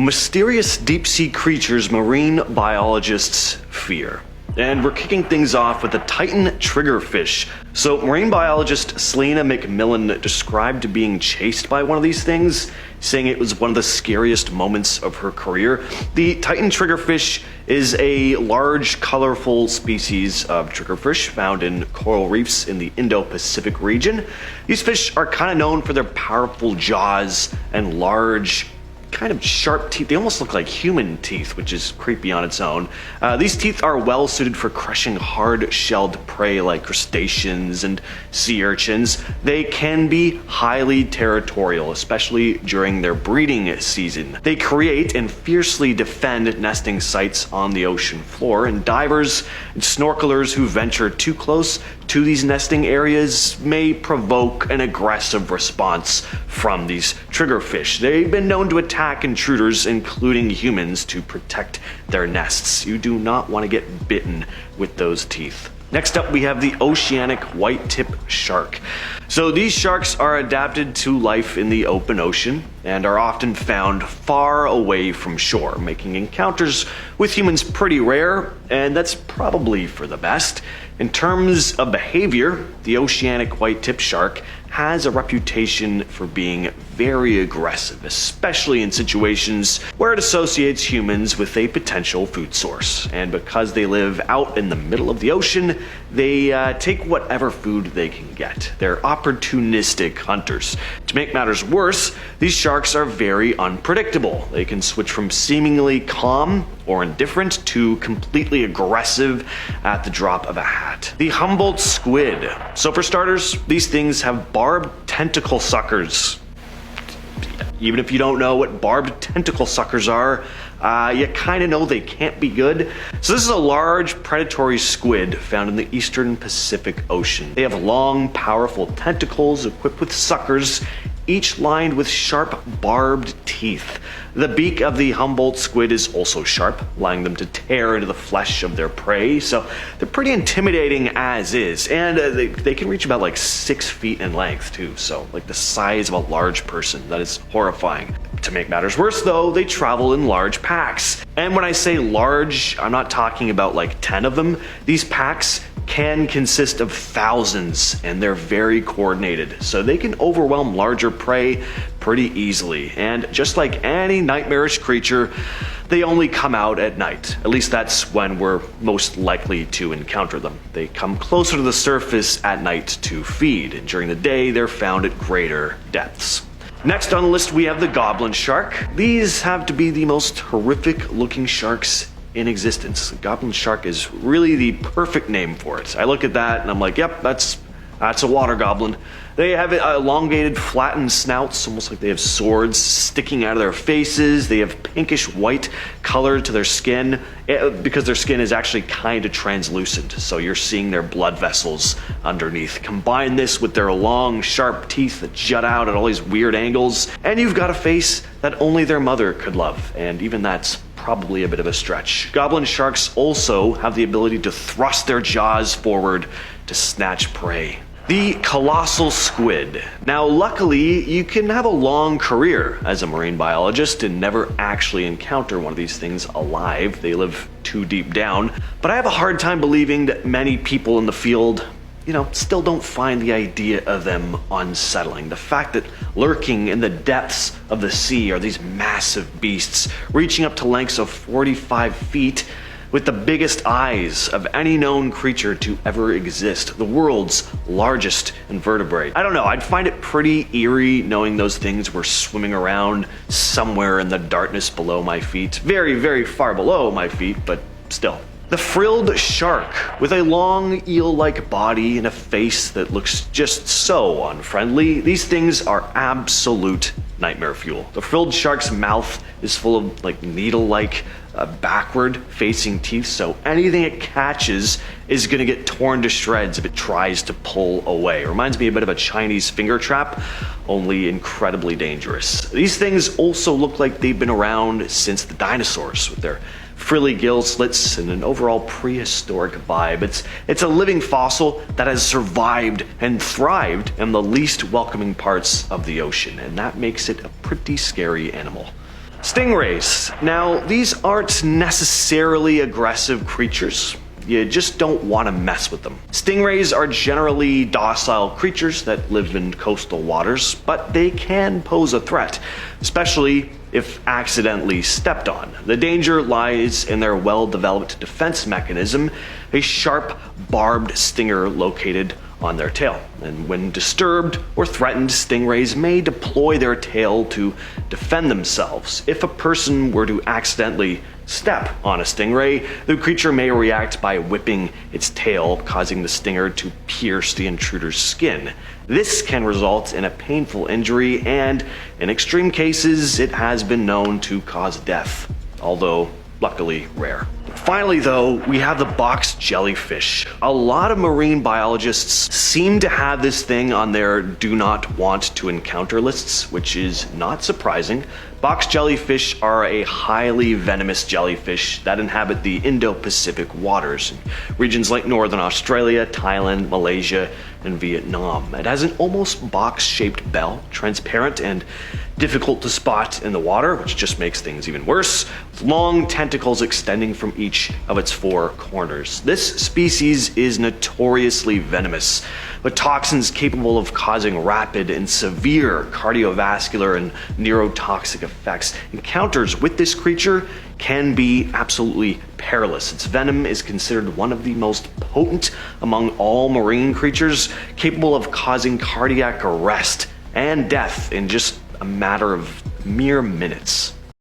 Mysterious deep-sea creatures marine biologists fear. And we're kicking things off with the Titan triggerfish. So marine biologist Selena McMillan described being chased by one of these things, saying it was one of the scariest moments of her career. The Titan triggerfish is a large, colorful species of triggerfish found in coral reefs in the Indo-Pacific region. These fish are kind of known for their powerful jaws and large, kind of sharp teeth. They almost look like human teeth, which is creepy on its own. These teeth are well suited for crushing hard-shelled prey like crustaceans and sea urchins. They can be highly territorial, especially during their breeding season. They create and fiercely defend nesting sites on the ocean floor, and divers and snorkelers who venture too close to these nesting areas may provoke an aggressive response from these triggerfish. They've been known to attack intruders, including humans, to protect their nests. You do not want to get bitten with those teeth. Next up, we have the oceanic white-tip shark. So these sharks are adapted to life in the open ocean and are often found far away from shore, making encounters with humans pretty rare, and that's probably for the best. In terms of behavior, the oceanic white-tip shark has a reputation for being very aggressive, especially in situations where it associates humans with a potential food source. And because they live out in the middle of the ocean, they take whatever food they can get. They're opportunistic hunters. To make matters worse, these sharks are very unpredictable. They can switch from seemingly calm or indifferent to completely aggressive at the drop of a hat. The Humboldt squid. So for starters, these things have barbed tentacle suckers. Even if you don't know what barbed tentacle suckers are, you kind of know they can't be good. So this is a large predatory squid found in the eastern Pacific Ocean. They have long, powerful tentacles equipped with suckers, each lined with sharp, barbed teeth. The beak of the Humboldt squid is also sharp, allowing them to tear into the flesh of their prey. So they're pretty intimidating as is, and they can reach about like 6 feet in length too. So like the size of a large person. That is horrifying. To make matters worse though, they travel in large packs. And when I say large, I'm not talking about like 10 of them. These packs can consist of thousands, and they're very coordinated, so they can overwhelm larger prey pretty easily. And just like any nightmarish creature, they only come out at night. At least that's when we're most likely to encounter them. They come closer to the surface at night to feed, and during the day they're found at greater depths. Next on the list, we have the goblin shark. These have to be the most horrific looking sharks in existence. The goblin shark is really the perfect name for it. I look at that and I'm like, yep, that's a water goblin. They have elongated, flattened snouts, almost like they have swords sticking out of their faces. They have pinkish white color to their skin because their skin is actually kind of translucent, so you're seeing their blood vessels underneath. Combine this with their long, sharp teeth that jut out at all these weird angles, and you've got a face that only their mother could love, and even that's probably a bit of a stretch. Goblin sharks also have the ability to thrust their jaws forward to snatch prey. The colossal squid. Now, luckily, you can have a long career as a marine biologist and never actually encounter one of these things alive. They live too deep down. But I have a hard time believing that many people in the field still don't find the idea of them unsettling. The fact that lurking in the depths of the sea are these massive beasts, reaching up to lengths of 45 feet, with the biggest eyes of any known creature to ever exist, the world's largest invertebrate. I don't know, I'd find it pretty eerie knowing those things were swimming around somewhere in the darkness below my feet. Very, very far below my feet, but still. The frilled shark, with a long eel-like body and a face that looks just so unfriendly. These things are absolute nightmare fuel. The frilled shark's mouth is full of like needle-like backward-facing teeth, so anything it catches is going to get torn to shreds if it tries to pull away. It reminds me a bit of a Chinese finger trap, only incredibly dangerous. These things also look like they've been around since the dinosaurs, with their frilly gill slits and an overall prehistoric vibe. It's a living fossil that has survived and thrived in the least welcoming parts of the ocean, and that makes it a pretty scary animal. Stingrays. Now, these aren't necessarily aggressive creatures. You just don't want to mess with them. Stingrays are generally docile creatures that live in coastal waters, but they can pose a threat, especially if accidentally stepped on. The danger lies in their well-developed defense mechanism, a sharp, barbed stinger located on their tail. And when disturbed or threatened, stingrays may deploy their tail to defend themselves. If a person were to accidentally step on a stingray, the creature may react by whipping its tail, causing the stinger to pierce the intruder's skin. This can result in a painful injury, and in extreme cases, it has been known to cause death, although luckily rare. Finally, though, we have the box jellyfish. A lot of marine biologists seem to have this thing on their do not want to encounter lists, which is not surprising. Box jellyfish are a highly venomous jellyfish that inhabit the Indo-Pacific waters, in regions like northern Australia, Thailand, Malaysia, and Vietnam. It has an almost box-shaped bell, transparent and difficult to spot in the water, which just makes things even worse, with long tentacles extending from each of its four corners. This species is notoriously venomous, with toxins capable of causing rapid and severe cardiovascular and neurotoxic effects. Encounters with this creature can be absolutely perilous. Its venom is considered one of the most potent among all marine creatures, capable of causing cardiac arrest and death in just a matter of mere minutes.